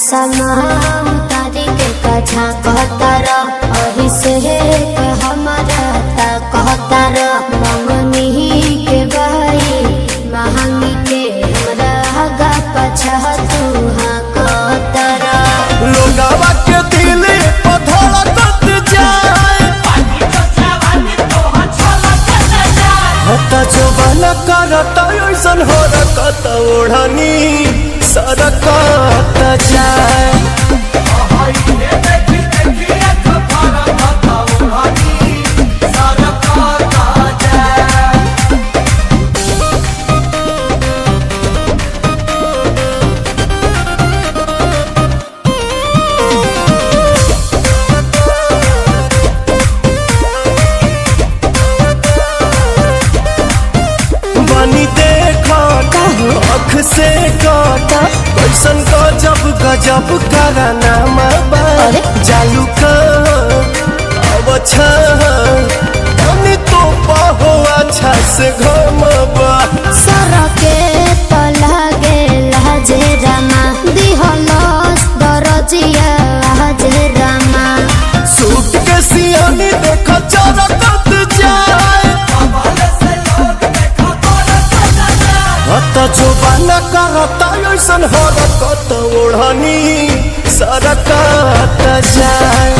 समान तारी के कछा कहतर अहि से हमारा ता कहतर मंगनी के भाई महंगी के हमरा हगा पछा तू हाँ कहतर लोगवा के दिल धड़कत जाए हता जवान करता ऐसन हरकत ओढ़नी सरकत जाए आँख से काटा कैसन गजब कराना जालू का तो पाहो अच्छा से घमबा सरके पलागे लाजे रामा दिहलस दरजिया लाजे रामा सूट के सियानी देखा चरकत जाए हता जुबान करता ऐसन हरकत ओढ़नी सरकत जाए।